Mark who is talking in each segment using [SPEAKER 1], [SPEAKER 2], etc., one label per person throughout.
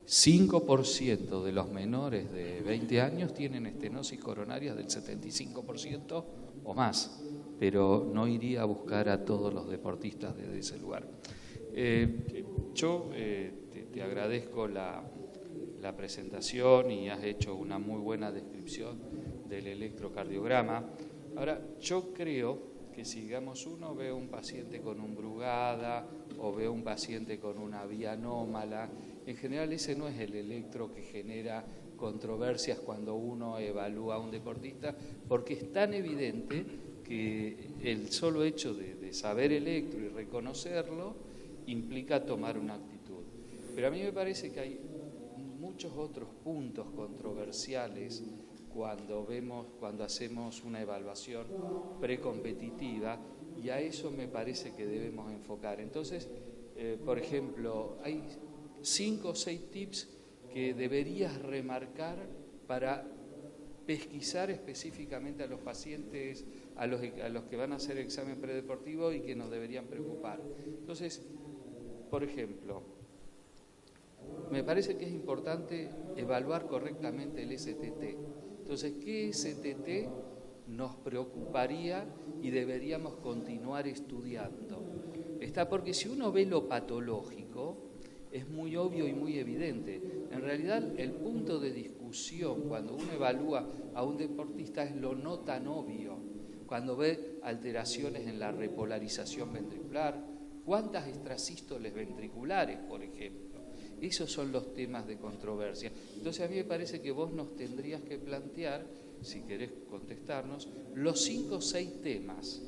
[SPEAKER 1] 5% de los menores de 20 años tienen estenosis coronaria del 75% o más, pero no iría a buscar a todos los deportistas desde ese lugar. Yo te agradezco la presentación y has hecho una muy buena descripción del electrocardiograma. Ahora, yo creo que si, digamos, uno ve un paciente con un Brugada o ve un paciente con una vía anómala, en general ese no es el electro que genera controversias cuando uno evalúa a un deportista, porque es tan evidente que el solo hecho de saber electro y reconocerlo implica tomar una actitud. Pero a mí me parece que hay muchos otros puntos controversiales cuando hacemos una evaluación precompetitiva, y a eso me parece que debemos enfocar. Entonces, por ejemplo, hay 5 o 6 tips que deberías remarcar para pesquisar específicamente a los pacientes, a los que van a hacer examen predeportivo y que nos deberían preocupar. Entonces, por ejemplo, me parece que es importante evaluar correctamente el STT. Entonces, ¿qué STT nos preocuparía y deberíamos continuar estudiando? Porque si uno ve lo patológico, es muy obvio y muy evidente. En realidad, el punto de discusión cuando uno evalúa a un deportista es lo no tan obvio. Cuando ve alteraciones en la repolarización ventricular, cuántas extrasístoles ventriculares, por ejemplo. Esos son los temas de controversia. Entonces, a mí me parece que vos nos tendrías que plantear, si querés contestarnos, los 5 o 6 temas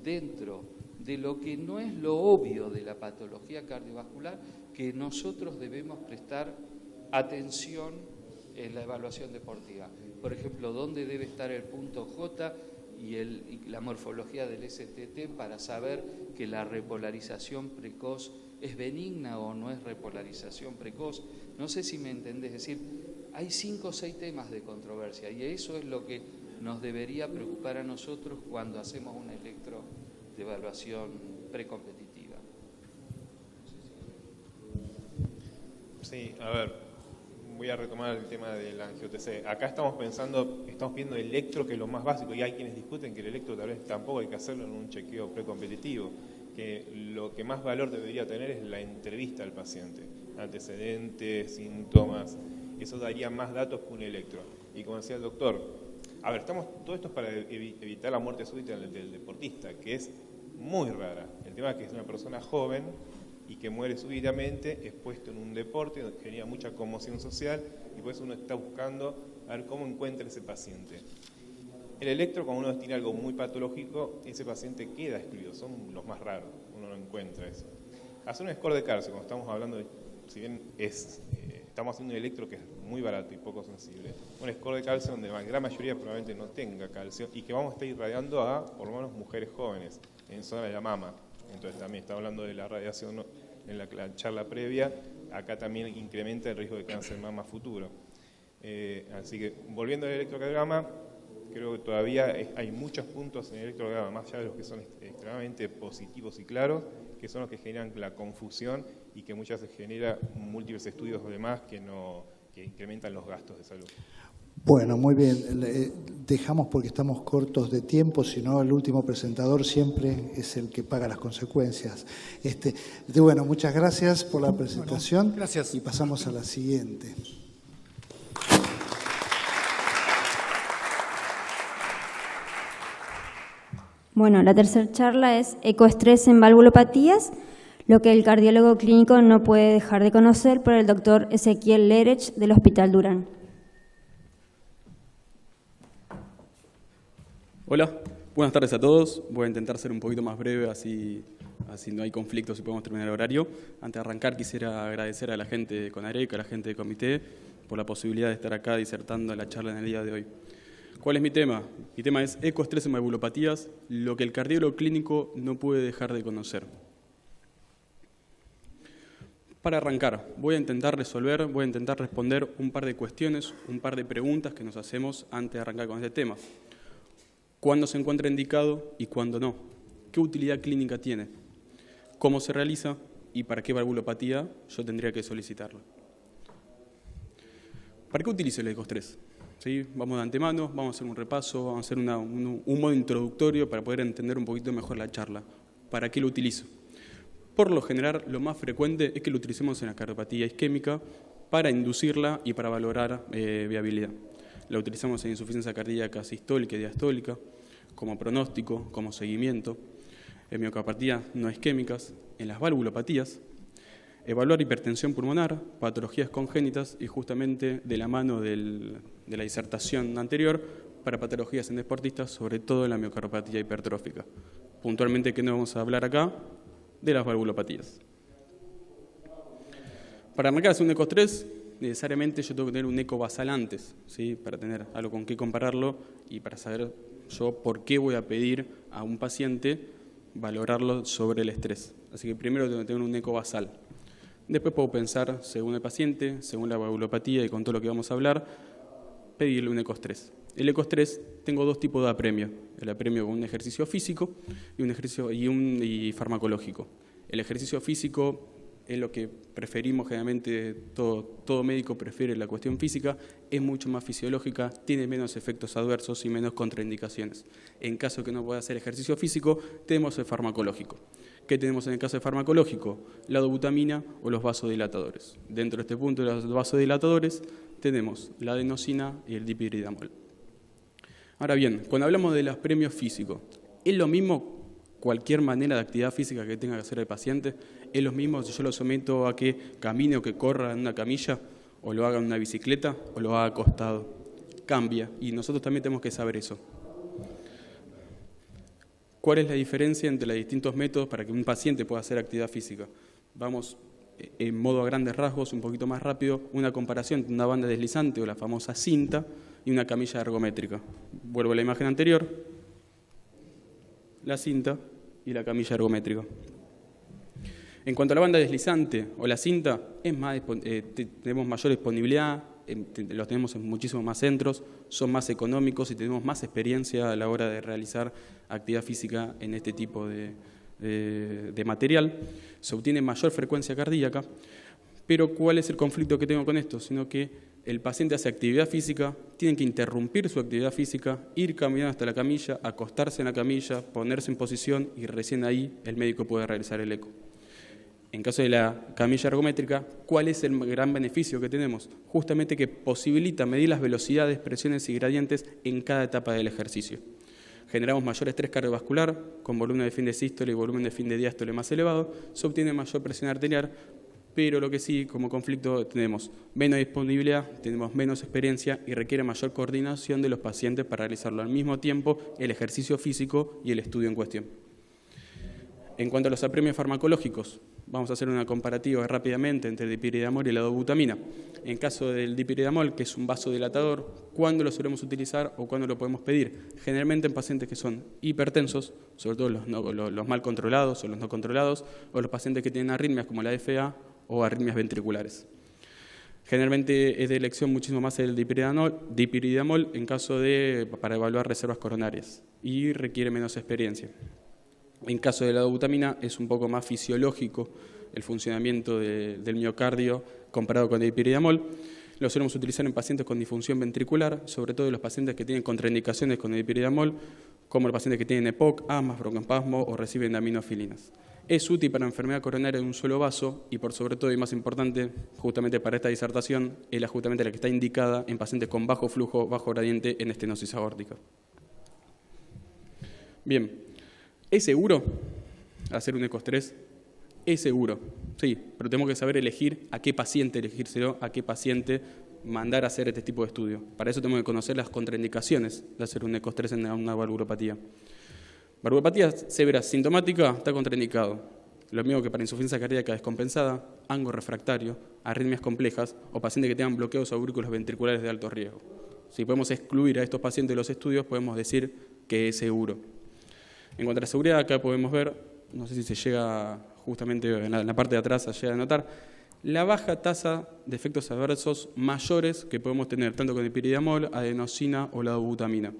[SPEAKER 1] dentro de lo que no es lo obvio de la patología cardiovascular que nosotros debemos prestar atención en la evaluación deportiva. Por ejemplo, ¿dónde debe estar el punto J y la morfología del STT para saber que la repolarización precoz es benigna o no es repolarización precoz? No sé si me entendés, es decir, hay 5 o 6 temas de controversia y eso es lo que nos debería preocupar a nosotros cuando hacemos un electro de evaluación precompetitiva.
[SPEAKER 2] Sí, a ver, voy a retomar el tema del angio-TC. Acá estamos viendo electro, que es lo más básico, y hay quienes discuten que el electro tal vez tampoco hay que hacerlo en un chequeo precompetitivo, que lo que más valor debería tener es la entrevista al paciente, antecedentes, síntomas, eso daría más datos que un electro. Y como decía el doctor, a ver, todo esto es para evitar la muerte súbita del deportista, que es muy rara. El tema es que es una persona joven y que muere súbitamente expuesto en un deporte donde genera mucha conmoción social, y por eso uno está buscando a ver cómo encuentra ese paciente. El electro, cuando uno tiene algo muy patológico, ese paciente queda excluido, son los más raros, uno no encuentra eso. Hacer un score de calcio, cuando estamos hablando de, si bien estamos haciendo un electro que es muy barato y poco sensible, un score de calcio donde la gran mayoría probablemente no tenga calcio y que vamos a estar irradiando a, por lo menos, mujeres jóvenes, en zona de la mama. Entonces también está hablando de la radiación en la charla previa, acá también incrementa el riesgo de cáncer de mama futuro. Así que, volviendo al electrocardiograma, creo que todavía hay muchos puntos en el electrocardiograma, más allá de los que son extremadamente positivos y claros, que son los que generan la confusión y que muchas veces genera múltiples estudios o demás que incrementan los gastos de salud.
[SPEAKER 3] Bueno, muy bien. Dejamos porque estamos cortos de tiempo, si no el último presentador siempre es el que paga las consecuencias. Bueno, muchas gracias por la presentación.
[SPEAKER 4] Bueno, gracias.
[SPEAKER 3] Y pasamos a la siguiente.
[SPEAKER 5] Bueno, la tercera charla es ecoestrés en valvulopatías, lo que el cardiólogo clínico no puede dejar de conocer, por el doctor Ezequiel Lerech del Hospital Durán.
[SPEAKER 6] Hola, buenas tardes a todos. Voy a intentar ser un poquito más breve, así no hay conflictos y podemos terminar el horario. Antes de arrancar, quisiera agradecer a la gente de CONAREC, a la gente de comité, por la posibilidad de estar acá disertando la charla en el día de hoy. ¿Cuál es mi tema? Mi tema es ecoestrés en valvulopatías, lo que el cardiólogo clínico no puede dejar de conocer. Para arrancar, voy a intentar responder un par de cuestiones, un par de preguntas que nos hacemos antes de arrancar con este tema. ¿Cuándo se encuentra indicado y cuándo no? ¿Qué utilidad clínica tiene? ¿Cómo se realiza y para qué valvulopatía yo tendría que solicitarlo? ¿Para qué utilizo el ECOS-3? ¿Sí? Vamos de antemano, vamos a hacer un repaso, vamos a hacer un modo introductorio para poder entender un poquito mejor la charla. ¿Para qué lo utilizo? Por lo general, lo más frecuente es que lo utilicemos en la cardiopatía isquémica para inducirla y para valorar viabilidad. La utilizamos en insuficiencia cardíaca sistólica y diastólica, como pronóstico, como seguimiento, en miocardiopatía no isquémicas, en las valvulopatías, evaluar hipertensión pulmonar, patologías congénitas y justamente de la mano de la disertación anterior para patologías en deportistas, sobre todo en la miocardiopatía hipertrófica. Puntualmente, ¿qué nos vamos a hablar acá? De las valvulopatías. Para marcar un ECOS-3, necesariamente yo tengo que tener un eco basal antes, ¿sí? Para tener algo con qué compararlo y para saber yo por qué voy a pedir a un paciente valorarlo sobre el estrés. Así que primero tengo que tener un eco basal. Después puedo pensar, según el paciente, según la valvulopatía y con todo lo que vamos a hablar, pedirle un ECOS-3. El ECOS-3 tengo dos tipos de apremio. El apremio con un ejercicio físico y farmacológico. El ejercicio físico es lo que preferimos generalmente, todo médico prefiere la cuestión física, es mucho más fisiológica, tiene menos efectos adversos y menos contraindicaciones. En caso de que no pueda hacer ejercicio físico, tenemos el farmacológico. ¿Qué tenemos en el caso de farmacológico? La dobutamina o los vasodilatadores. Dentro de este punto de los vasodilatadores tenemos la adenosina y el dipiridamol. Ahora bien, cuando hablamos de los premios físicos, ¿es lo mismo cualquier manera de actividad física que tenga que hacer el paciente? ¿Es lo mismo si yo lo someto a que camine o que corra en una camilla, o lo haga en una bicicleta, o lo haga acostado? Cambia, y nosotros también tenemos que saber eso. ¿Cuál es la diferencia entre los distintos métodos para que un paciente pueda hacer actividad física? Vamos en modo a grandes rasgos, un poquito más rápido, una comparación entre una banda deslizante o la famosa cinta y una camilla ergométrica. Vuelvo a la imagen anterior, la cinta y la camilla ergométrica. En cuanto a la banda deslizante o la cinta, tenemos mayor disponibilidad, los tenemos en muchísimos más centros, son más económicos y tenemos más experiencia a la hora de realizar actividad física en este tipo de material. Se obtiene mayor frecuencia cardíaca, pero ¿cuál es el conflicto que tengo con esto? Sino que el paciente hace actividad física, tiene que interrumpir su actividad física, ir caminando hasta la camilla, acostarse en la camilla, ponerse en posición y recién ahí el médico puede realizar el eco. En caso de la camilla ergométrica, ¿cuál es el gran beneficio que tenemos? Justamente que posibilita medir las velocidades, presiones y gradientes en cada etapa del ejercicio. Generamos mayor estrés cardiovascular, con volumen de fin de sístole y volumen de fin de diástole más elevado, se obtiene mayor presión arterial, pero lo que sí, como conflicto, tenemos menos disponibilidad, tenemos menos experiencia y requiere mayor coordinación de los pacientes para realizarlo al mismo tiempo, el ejercicio físico y el estudio en cuestión. En cuanto a los apremios farmacológicos, vamos a hacer una comparativa rápidamente entre el dipiridamol y la dobutamina. En caso del dipiridamol, que es un vasodilatador, ¿cuándo lo solemos utilizar o cuándo lo podemos pedir? Generalmente en pacientes que son hipertensos, sobre todo los mal controlados o los no controlados, o los pacientes que tienen arritmias como la FA o arritmias ventriculares. Generalmente es de elección muchísimo más el dipiridamol en caso para evaluar reservas coronarias y requiere menos experiencia. En caso de la dobutamina es un poco más fisiológico el funcionamiento del miocardio comparado con el dipiridamol. Lo solemos utilizar en pacientes con disfunción ventricular, sobre todo en los pacientes que tienen contraindicaciones con el dipiridamol, como los pacientes que tienen EPOC, asma, broncoespasmo o reciben aminofilinas. Es útil para enfermedad coronaria de un solo vaso y por sobre todo y más importante, justamente para esta disertación, es justamente la que está indicada en pacientes con bajo flujo, bajo gradiente en estenosis aórtica. Bien. ¿Es seguro hacer un ECOS-3? Es seguro, sí, pero tenemos que saber elegir a qué paciente elegírselo, a qué paciente mandar a hacer este tipo de estudio. Para eso tenemos que conocer las contraindicaciones de hacer un ECOS-3 en una valvulopatía. Valvulopatía severa sintomática está contraindicado. Lo mismo que para insuficiencia cardíaca descompensada, ango refractario, arritmias complejas o pacientes que tengan bloqueos aurículos ventriculares de alto riesgo. Si podemos excluir a estos pacientes de los estudios, podemos decir que es seguro. En cuanto a la seguridad, acá podemos ver, no sé si se llega justamente en la parte de atrás, se llega a notar, la baja tasa de efectos adversos mayores que podemos tener tanto con el dipiridamol, adenosina o la dobutamina.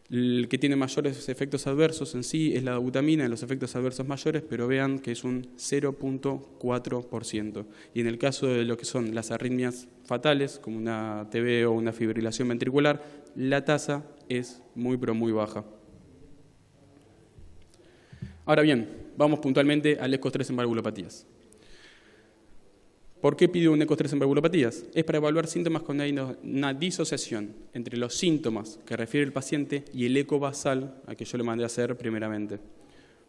[SPEAKER 6] El que tiene mayores efectos adversos en sí es la dobutamina en los efectos adversos mayores, pero vean que es un 0.4%. Y en el caso de lo que son las arritmias fatales, como una TB o una fibrilación ventricular, la tasa es muy pero muy baja. Ahora bien, vamos puntualmente al ECOS-3 en valvulopatías. ¿Por qué pido un ECOS-3 en valvulopatías? Es para evaluar síntomas con una disociación entre los síntomas que refiere el paciente y el eco basal al que yo le mandé a hacer primeramente.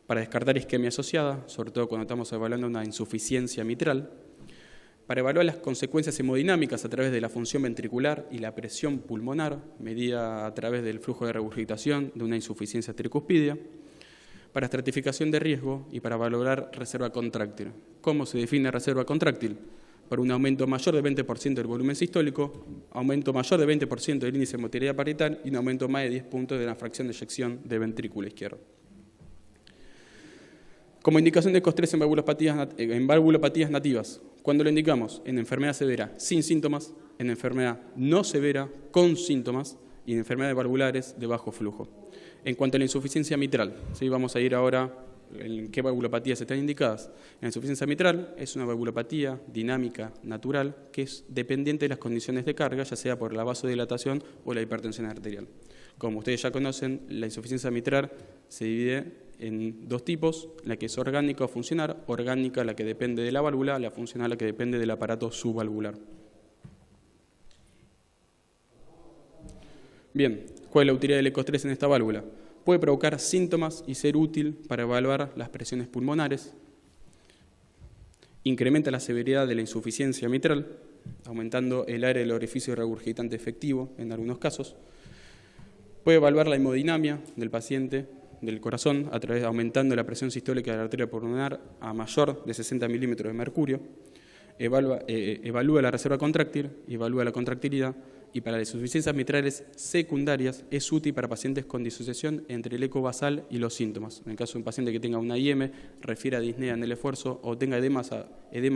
[SPEAKER 6] Para descartar isquemia asociada, sobre todo cuando estamos evaluando una insuficiencia mitral. Para evaluar las consecuencias hemodinámicas a través de la función ventricular y la presión pulmonar, medida a través del flujo de regurgitación de una insuficiencia tricuspidia. Para estratificación de riesgo y para valorar reserva contráctil. ¿Cómo se define reserva contráctil? Para un aumento mayor de 20% del volumen sistólico, aumento mayor de 20% del índice de motilidad parietal y un aumento más de 10 puntos de la fracción de eyección de ventrículo izquierdo. Como indicación de ECOS-3 en valvulopatías nativas, ¿cuándo lo indicamos? En enfermedad severa sin síntomas, en enfermedad no severa con síntomas y en enfermedades valvulares de bajo flujo. En cuanto a la insuficiencia mitral, ¿sí? Vamos a ir ahora en qué valvulopatías están indicadas. La insuficiencia mitral es una valvulopatía dinámica natural que es dependiente de las condiciones de carga, ya sea por la vasodilatación o la hipertensión arterial. Como ustedes ya conocen, la insuficiencia mitral se divide en dos tipos, la que es orgánica o funcional, orgánica la que depende de la válvula, la funcional la que depende del aparato subvalvular. Bien, ¿cuál es la utilidad del ECOS-3 en esta válvula? Puede provocar síntomas y ser útil para evaluar las presiones pulmonares. Incrementa la severidad de la insuficiencia mitral, aumentando el área del orificio regurgitante efectivo en algunos casos. Puede evaluar la hemodinamia del paciente, del corazón, aumentando la presión sistólica de la arteria pulmonar a mayor de 60 milímetros de mercurio. Evalúa la reserva contráctil, evalúa la contractilidad. Y para las insuficiencias mitrales secundarias es útil para pacientes con disociación entre el eco basal y los síntomas. En el caso de un paciente que tenga una IM, refiere a disnea en el esfuerzo o tenga edema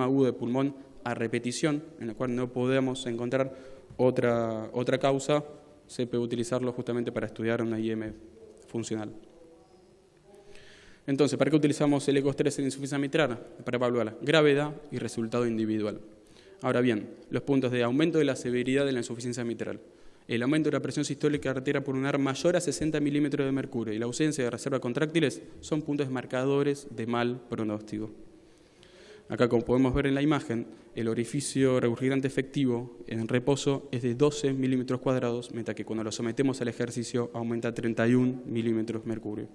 [SPEAKER 6] agudo de pulmón a repetición, en la cual no podemos encontrar otra causa, se puede utilizarlo justamente para estudiar una IM funcional. Entonces, ¿para qué utilizamos el ECOS-3 en insuficiencia mitral? Para evaluar gravedad y resultado individual. Ahora bien, los puntos de aumento de la severidad de la insuficiencia mitral, el aumento de la presión sistólica arterial pulmonar mayor a 60 milímetros de mercurio y la ausencia de reserva contráctiles son puntos marcadores de mal pronóstico. Acá, como podemos ver en la imagen, el orificio regurgitante efectivo en reposo es de 12 milímetros cuadrados, mientras que cuando lo sometemos al ejercicio aumenta a 31 milímetros de mercurio.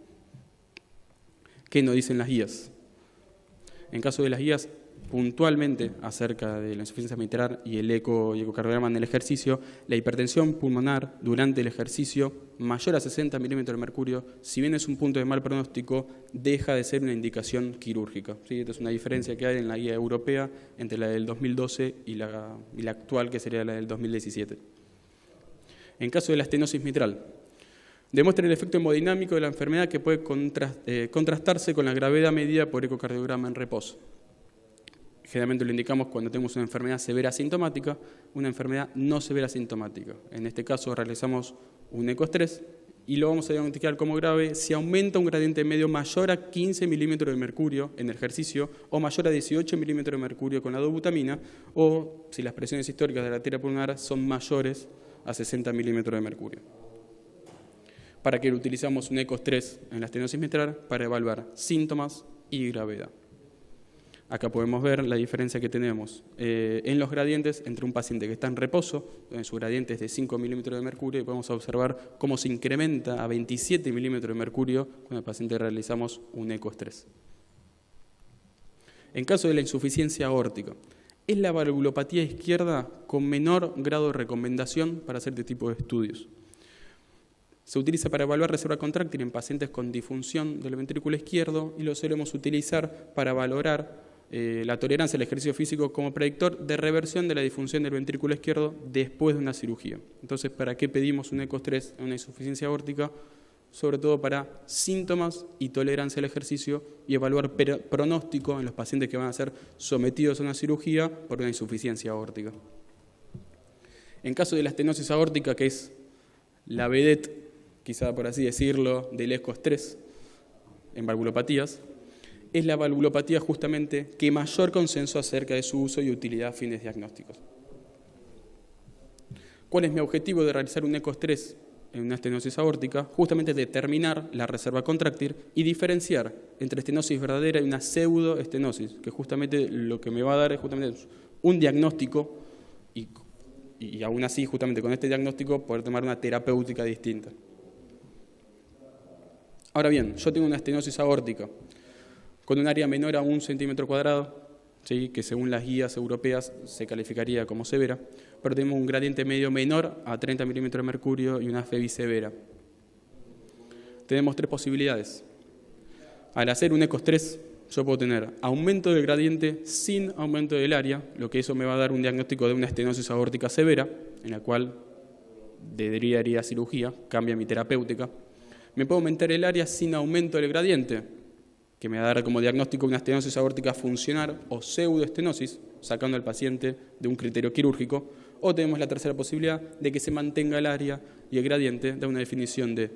[SPEAKER 6] ¿Qué nos dicen las guías? En caso de las guías, puntualmente acerca de la insuficiencia mitral y el ecocardiograma en el ejercicio, la hipertensión pulmonar durante el ejercicio mayor a 60 milímetros de mercurio, si bien es un punto de mal pronóstico, deja de ser una indicación quirúrgica. ¿Sí? Esta es una diferencia que hay en la guía europea entre la del 2012 y la actual, que sería la del 2017. En caso de la estenosis mitral, demuestra el efecto hemodinámico de la enfermedad que puede contrastarse con la gravedad medida por ecocardiograma en reposo. Generalmente lo indicamos cuando tenemos una enfermedad severa asintomática, una enfermedad no severa asintomática. En este caso realizamos un ECOS-3 y lo vamos a diagnosticar como grave si aumenta un gradiente medio mayor a 15 milímetros de mercurio en el ejercicio o mayor a 18 milímetros de mercurio con la dobutamina o si las presiones históricas de la arteria pulmonar son mayores a 60 milímetros de mercurio. ¿Para qué utilizamos un ECOS-3 en la estenosis mitral? Para evaluar síntomas y gravedad. Acá podemos ver la diferencia que tenemos en los gradientes entre un paciente que está en reposo, donde su gradiente es de 5 milímetros de mercurio, y podemos observar cómo se incrementa a 27 milímetros de mercurio cuando el paciente realizamos un ECOS-3. En caso de la insuficiencia aórtica, es la valvulopatía izquierda con menor grado de recomendación para hacer este tipo de estudios. Se utiliza para evaluar reserva contráctil en pacientes con disfunción del ventrículo izquierdo y lo solemos utilizar para valorar la tolerancia al ejercicio físico como predictor de reversión de la disfunción del ventrículo izquierdo después de una cirugía. Entonces, ¿para qué pedimos un ECOS-3 en una insuficiencia aórtica? Sobre todo para síntomas y tolerancia al ejercicio y evaluar pronóstico en los pacientes que van a ser sometidos a una cirugía por una insuficiencia aórtica. En caso de la estenosis aórtica, que es la vedette quizá por así decirlo, del ecoestrés en valvulopatías, es la valvulopatía justamente que mayor consenso acerca de su uso y utilidad a fines diagnósticos. ¿Cuál es mi objetivo de realizar un ecoestrés en una estenosis aórtica? Justamente determinar la reserva contráctil y diferenciar entre estenosis verdadera y una pseudoestenosis, que justamente lo que me va a dar es justamente un diagnóstico y aún así, justamente con este diagnóstico, poder tomar una terapéutica distinta. Ahora bien, yo tengo una estenosis aórtica con un área menor a 1 centímetro cuadrado, ¿sí?, que según las guías europeas se calificaría como severa, pero tenemos un gradiente medio menor a 30 milímetros de mercurio y una FEBI severa. Tenemos 3 posibilidades. Al hacer un ecoestrés, yo puedo tener aumento del gradiente sin aumento del área, lo que eso me va a dar un diagnóstico de una estenosis aórtica severa, en la cual debería ir a cirugía, cambia mi terapéutica. Me puedo aumentar el área sin aumento del gradiente, que me va a dar como diagnóstico una estenosis aórtica funcional o pseudoestenosis, sacando al paciente de un criterio quirúrgico, o tenemos la tercera posibilidad de que se mantenga el área y el gradiente de una definición de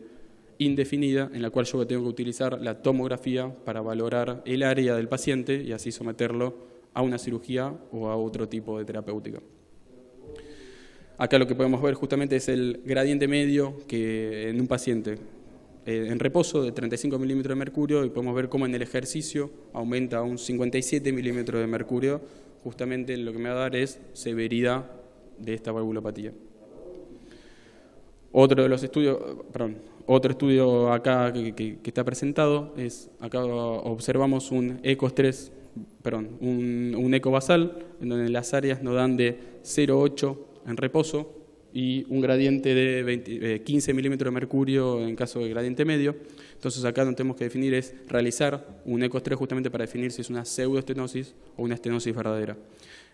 [SPEAKER 6] indefinida, en la cual yo tengo que utilizar la tomografía para valorar el área del paciente y así someterlo a una cirugía o a otro tipo de terapéutica. Acá lo que podemos ver justamente es el gradiente medio que en un paciente en reposo de 35 milímetros de mercurio, y podemos ver cómo en el ejercicio aumenta a un 57 milímetros de mercurio. Justamente lo que me va a dar es severidad de esta valvulopatía. Otro estudio acá que está presentado es, acá observamos un ecoestrés, un eco basal, en donde las áreas nos dan de 0,8 en reposo y un gradiente de 15 milímetros de mercurio en caso de gradiente medio. Entonces acá lo que tenemos que definir es realizar un ecoestrés justamente para definir si es una pseudoestenosis o una estenosis verdadera.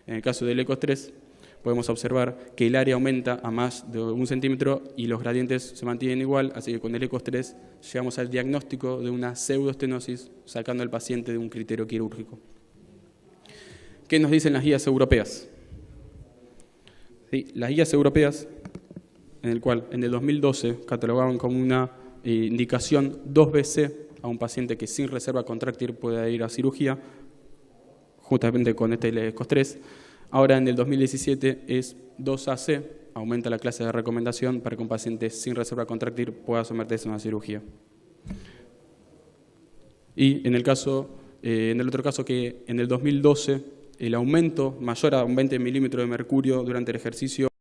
[SPEAKER 6] En el caso del ecoestrés podemos observar que el área aumenta a más de 1 centímetro y los gradientes se mantienen igual, así que con el ecoestrés llegamos al diagnóstico de una pseudoestenosis sacando al paciente de un criterio quirúrgico. ¿Qué nos dicen las guías europeas? Sí, las guías europeas, en el cual en el 2012 catalogaban como una indicación 2BC a un paciente que sin reserva contráctil puede ir a cirugía, justamente con este ecoestrés. Ahora en el 2017 es 2AC, aumenta la clase de recomendación para que un paciente sin reserva contráctil pueda someterse a una cirugía. Y en el otro caso que en el 2012 el aumento mayor a un 20 milímetros de mercurio durante el ejercicio